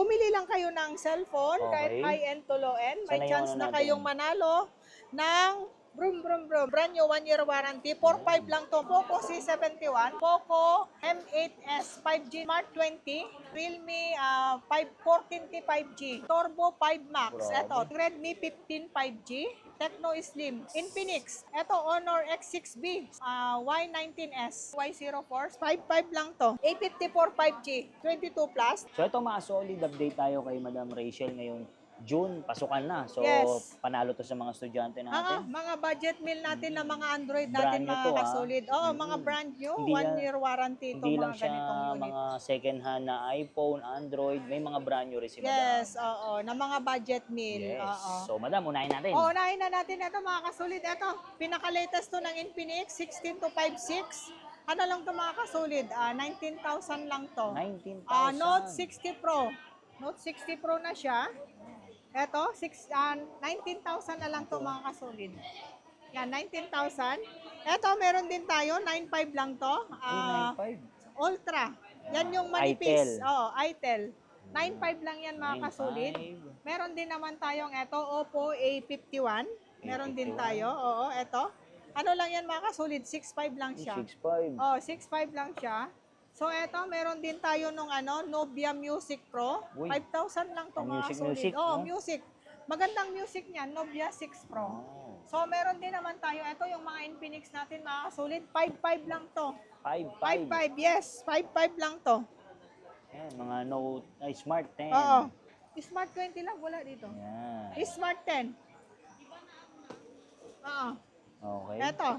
Bumili lang kayo ng cellphone, kahit Okay. high-end to low-end. Saan May na yung chance ano na natin? kayong manalo ng brand new 1-year warranty. 4.5 lang to. Poco C71, Poco M8s 5G Smart 20, Realme 14T 5G, Turbo 5 Max. Grabe. Ito, Redmi 15 5G, Tecno Slim, Infinix. Ito, Honor X6B, Y19s, Y04, 5.5 lang to. A54 5G, 22 plus. So ito mga solid update tayo kay Madam Rachel ngayong June, pasukan na. So Yes. panalo to sa mga estudyante natin. Mga budget meal natin na mga Android Brand natin new mga to, kasolid. Oo, mga brand new, Hindi 1-year warranty ito, Hindi lang mga siya ganitong unit. mga second hand na iPhone, Android, may mga brand new rin si Madam. Yes, oo, na mga budget meal. Yes. Oo. So Madam, unahin natin. Unahin na natin ito mga kasolid. Ito, pinaka-latest to ng Infinix, 16 to 56. Ano lang to mga kasolid? 19,000 lang to. 19,000. Note 60 Pro. Note 60 Pro na siya. Ito, 19,000 na lang to mga kasolid. Yan, 19,000. Ito, meron din tayo, 9,500 lang to. 9.5. Ultra. Yan yung manipis. Itel. Oo, Itel. 9,500 lang yan mga 9.5. kasolid. Meron din naman tayong ito, Oppo A51. Meron din tayo. Oo, ito. Ano lang yan mga kasolid? 6,500 lang siya. 6.5. Oh, 6,500 lang siya. So, eto, meron din tayo nung Nubia Music Pro. Uy. 5,000 lang to mga solid. Music, Oh, no? music. Magandang music niyan, Nubia 6 Pro. Oh. So, meron din naman tayo. Ito yung mga Infinix natin mga solid. 5,500 lang to. 5.5. 5,500, yes. 5,500 lang to. Yan, mga Note, Smart 10. Oo. Smart 20 lang, wala dito. Yan. Smart 10. Oo. Okay. Eto.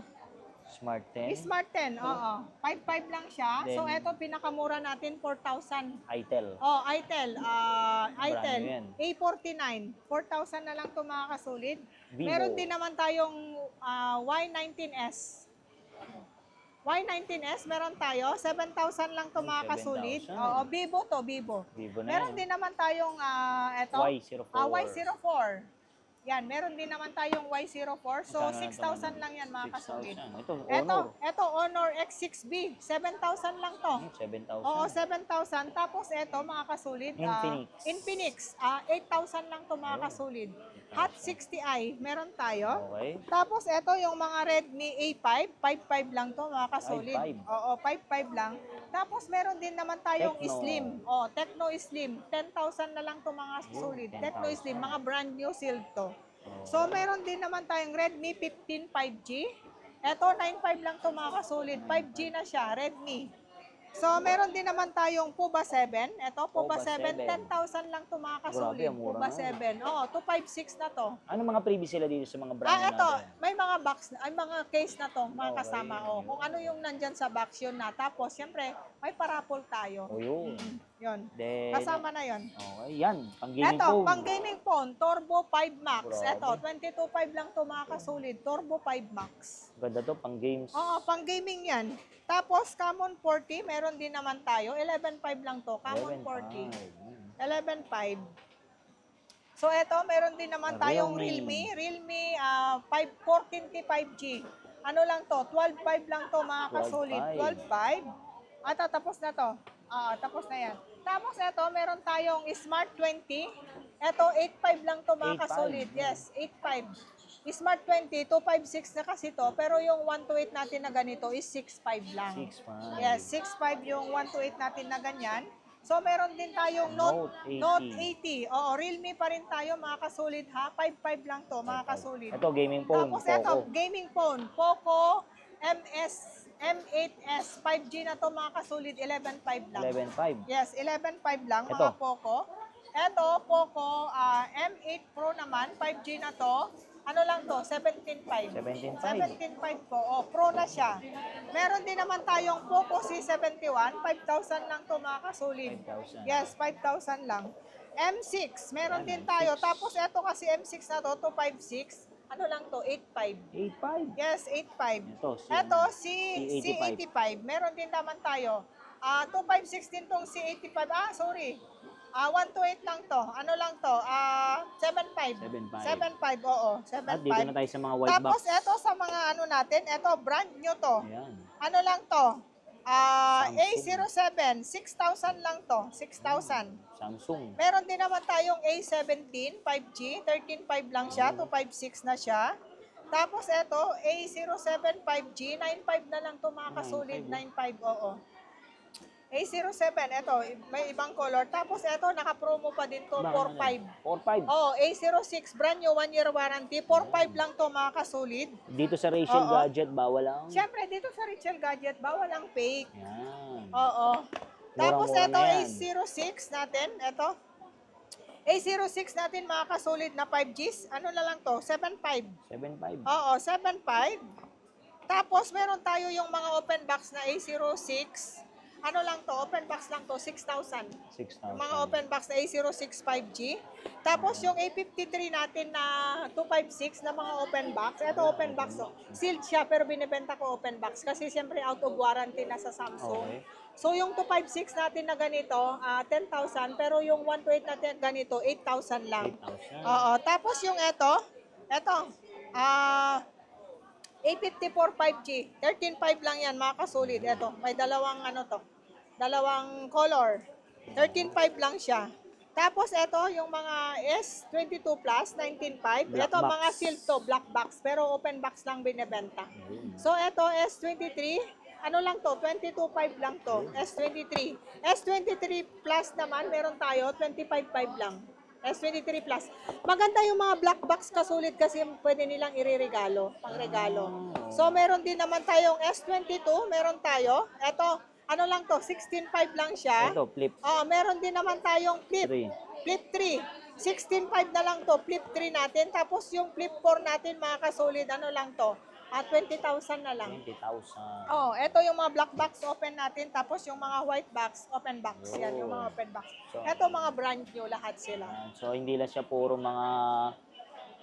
Smart 10. Smart 10, oo. 5,500 lang siya. So, Then, eto, pinakamura natin, 4,000. Itel. Oh, Itel. Itel. Brand new yan. A49. 4,000 na lang ito mga kasolid. Vivo. Meron din naman tayong Y19s. Y19s, meron tayo. 7,000 lang ito mga kasolid. 7,000. Oo, Vivo to, Vivo. Vivo na Meron yan. din naman tayong ito. Y04. Y04. Yan, meron din naman tayong Y04. So, Magkano na 6,000 ito, lang yan mga kasolid. 6,000. Ito, Honor. Ito, Honor X6B. 7,000 lang to. 7,000. Oo, 7,000. Tapos ito, mga kasulid, Infinix. 8,000 lang to mga kasulid. Hot 60i, meron tayo. Okay. Tapos ito, yung mga Redmi A5, 5,500 lang to mga kasulid. 5,500. Oo, 5,500 lang. Tapos meron din naman tayong Tecno. Slim. Oh, Tecno Slim. 10,000 na lang to mga kasulid. 10,000. Tecno Slim, mga brand new sealed to. So, meron din naman tayong Redmi 15 5G. Ito, 9,500 lang to mga kasulid. 5G na siya, Redmi. So, meron din naman tayong Puba 7. Ito, Puba 7, 10,000 lang to mga kasulid. Grabe, ang mura Puba na. 7. Oo, 256 na to. Ano mga previous sila dito sa mga brand Ito, natin? may mga box, ay mga case na to, mga Okay. kasama. Oh, kung ano yung nandyan sa box yun na. Tapos, siyempre, may parapol tayo. O yun. Yun. Then, Kasama na yun. okay, yan. Pang gaming Ito, phone. pang gaming phone, Turbo 5 Max. Grabe. Ito, 22.5 lang to mga kasulid. Turbo 5 Max. Ganda to, pang games. Oo, pang gaming yan. Tapos, Camon 40, meron din naman tayo. 11.5 lang to, Camon 40. 11.5. So, ito, meron din naman tayong Realme 14T 5G. Ano lang to, 12.5 lang to mga kasulid. 12.5. Tapos na to. Tapos na yan. Tapos ito, meron tayong Smart 20. Ito, 8.5 lang to mga 8.5. kasolid. Yes, 8.5. Smart 20, 256 na kasi to. Pero yung 128 natin na ganito is 6.5 lang. 6.5. Yes, 6.5 yung 128 natin na ganyan. So, meron din tayong Note 80. Oo, Realme pa rin tayo mga kasolid ha. 5.5 lang to mga kasolid. Ito, gaming phone. Tapos ito, Poco. gaming phone. Poco M8s 5G na to mga kasulid, 11.5 lang. 11.5. Yes, 11.5 lang Ito. mga Poco. Ito, Poco M8 Pro naman, 5G na to. Ano lang to? 17.5. 17.5. 17.5 po. Oh, Pro na siya. Meron din naman tayong Poco C71, 5,000 lang to mga kasulid. 5,000. Yes, 5,000 lang. M6, meron din tayo. Tapos ito kasi M6 na to, 256. Ano lang to? 8.5. 8.5. Yes, 8.5. Ito, C85. Meron din naman tayo. 256 din tong C85. Sorry. 128 lang to. Ano lang to? 7.5. 7.5, oo. 7.5. At dito na tayo sa mga white Tapos box. ito sa mga ano natin, ito brand new to. Ayan. Ano lang to? A07, 6,000 lang to. 6,000. Samsung. Meron din naman tayong A17, 5G. 13.5 lang siya. 256 na siya. Tapos ito, A07 5G. 9.5 na lang to mga kasulit. 9.5, oo. A07, ito, may ibang color. Tapos ito, naka-promo pa din to, 4.5. 4.5. Oh, A06, brand new, 1-year warranty. 4.5 lang to mga kasulit. Dito sa Rachel Oo. Gadget, bawal lang. Siyempre, dito sa Rachel Gadget, bawal ang fake. Yan. Oo. Tapos Murang-mura ito, na yan. A06 natin, ito. A06 natin mga kasulit na 5Gs, ano na lang to, 7.5. 7.5. Oo, 7.5. Tapos meron tayo yung mga open box na A06. Ano lang to, open box lang to, 6,000. 6,000. Mga open box na A06 5G. Tapos yung A53 natin na 256 na mga open box. Ito open box to. Sealed siya pero binibenta ko open box kasi siyempre out of warranty na sa Samsung. Okay. So yung 256 natin na ganito, 10,000 pero yung 128 natin ganito, 8,000 lang. 8,000. Oo, tapos yung ito, A54 5G, 13.5 lang yan mga kasulit. Ito, may dalawang dalawang color. 13.5 lang siya. Tapos ito, yung mga S22 Plus, 19.5. Black Ito, box. mga sealed to, black box, pero open box lang binebenta. So ito, S23, ano lang to, 22.5 lang to, S23. S23 Plus naman, meron tayo, 25.5 lang. S23 Plus. Maganda yung mga black box kasulit kasi pwede nilang ireregalo, pangregalo. So, meron din naman tayong S22, meron tayo. Ito, ano lang to, 16.5 lang siya. Ito, flip Meron din naman tayong flip. 3. Flip 3. 16.5 na lang to, flip 3 natin. Tapos yung flip 4 natin, mga kasulit, ano lang to, 20,000 na lang. 20,000. Ito yung mga black box open natin, tapos yung mga white box, open box. Yan, yung mga open box. So, Ito mga brand new, lahat sila. So, hindi lang siya puro mga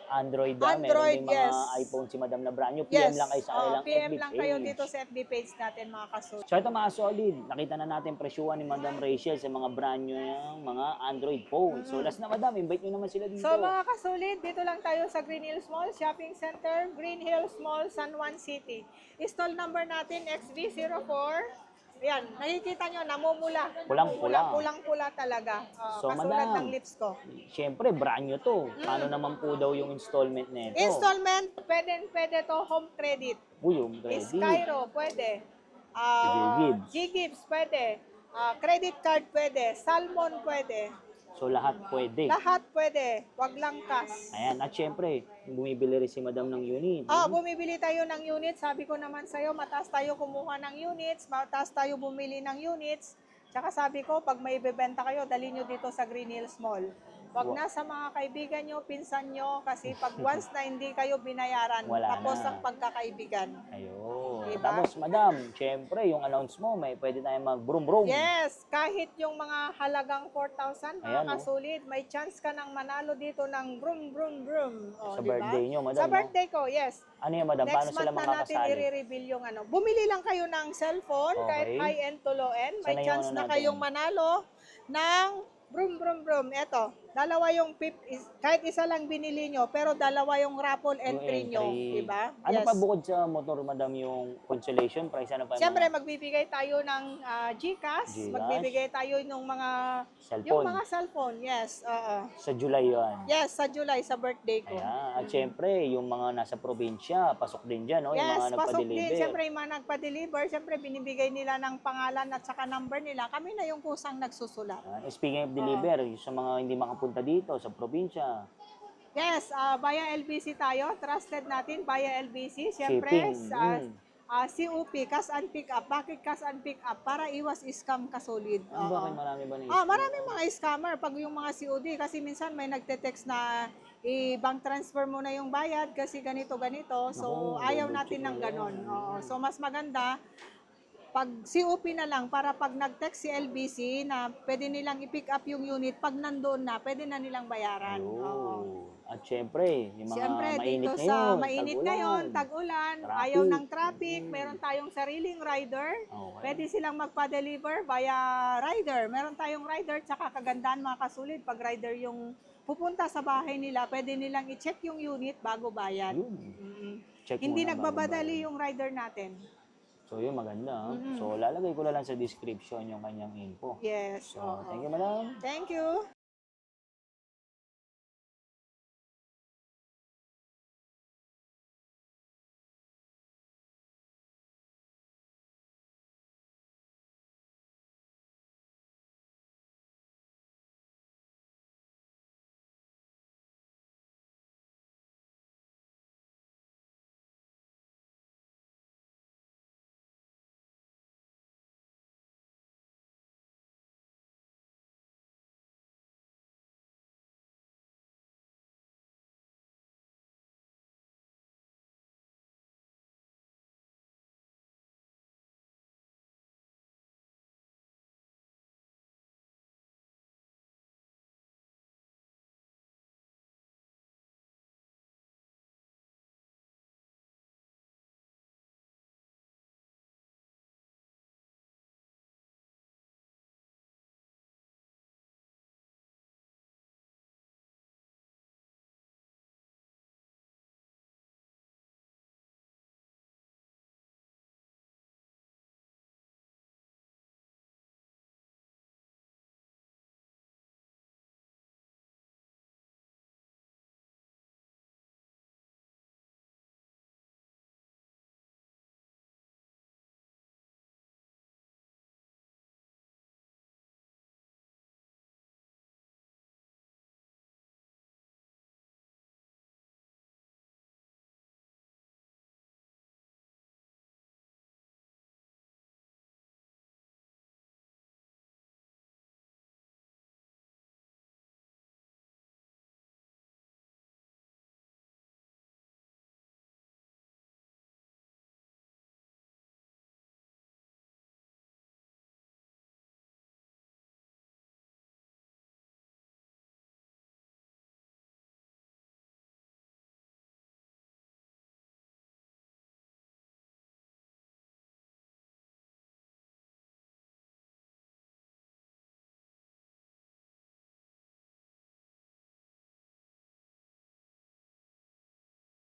Android. Android, meron din mga yes. iPhone si Madam na brand new. PM lang kayo sa kanilang PM FB lang page. kayo dito sa FB page natin, mga kasulit. So ito mga solid, nakita na natin presyuhan ni Madam Rachel sa mga brand new yung mga Android phone. So last na Madam, invite nyo naman sila dito. So mga kasulit, dito lang tayo sa Green Hills Mall, Shopping Center, Green Hills Mall, San Juan City. Stall number natin, XV04. Ayan, nakikita nyo, namumula. Pulang-pula. Pulang-pula talaga. So, Kasulat madam, ng lips ko. Siyempre, brand new to. Paano naman po daw yung installment nito? Installment, pwede to, home credit. Uy, yung credit. Skyro, pwede. G-Gibbs. G-Gibbs, pwede. Credit card, pwede. Salmon, pwede. So lahat pwede. Lahat pwede. Wag lang cash. Ayan, at syempre, bumibili rin si Madam ng unit. Bumibili tayo ng units. Sabi ko naman sa'yo, mataas tayo kumuha ng units, mataas tayo bumili ng units. Tsaka sabi ko, pag may ibebenta kayo, dali nyo dito sa Green Hills Mall. Wag na sa mga kaibigan nyo, pinsan nyo, kasi pag once na hindi kayo binayaran, Wala tapos na. ang pagkakaibigan. Ayun. Diba? Tapos, Madam, syempre, yung announce mo, may pwede tayong mag-brum-brum. Yes, kahit yung mga halagang 4,000, mga Ayan, kasulit, may chance ka nang manalo dito ng brum, brum, brum. Sa birthday nyo, Madam, Sa no? birthday ko, yes. Ano yan, Madam? Paano Next sila month na natin makakasali? i-reveal yung ano. Bumili lang kayo ng cellphone, kahit Okay. high-end to low-end. May Sana yung chance ano na natin? kayong manalo ng brum, brum, brum. Eto, dalawa yung kahit isa lang binili nyo, pero dalawa yung raffle entry nyo. Diba? Ano Yes. pa bukod sa motor, Madam, yung consolation price? Ano pa yung Siyempre, mga magbibigay tayo ng GCash, GCash. magbibigay tayo ng mga cellphone? yung mga cellphone, yes. Sa July yun. Yes, sa July, sa birthday ko. Ayan. At syempre, yung mga nasa probinsya, pasok din dyan, no? Yung Yes, mga pasok din. nagpa-deliver. Siyempre, yung mga nagpa-deliver, siyempre, binibigay nila ng pangalan at saka number nila. Kami na yung kusang nagsusulat. Speaking of deliver, yung sa mga hindi makapunta dito, sa probinsya, Yes, via LBC tayo. Trusted natin via LBC. Siyempre, shipping. COP, cash and pick up. Bakit cash and pick up? Para iwas scam kasolid. Ano ba kayo marami ba na Maraming mga scammer pag yung mga COD kasi minsan may nagte-text na i-bank transfer mo na yung bayad kasi ganito. So Naku, ayaw double natin check ng na ganon. yan. So mas maganda pag COP na lang para pag nag-text si LBC na pwede nilang i-pick up yung unit, pag nandoon na, pwede na nilang bayaran. Oo. At syempre, yung mga Siyempre, mainit dito ngayon, sa mainit tag-ulan. ngayon, tag-ulan, Traffic. ayaw ng traffic, meron tayong sariling rider. Okay. Pwede silang magpa-deliver via rider. Meron tayong rider, tsaka kagandahan mga kasulit, pag rider yung pupunta sa bahay nila, pwede nilang i-check yung unit bago bayad. Yun. Mm. Check Hindi muna bago nagbabadali bayad. yung rider natin. So, yun, maganda. So, lalagay ko na lang sa description yung kanyang info. Yes. So, oo. thank you, madam. Thank you.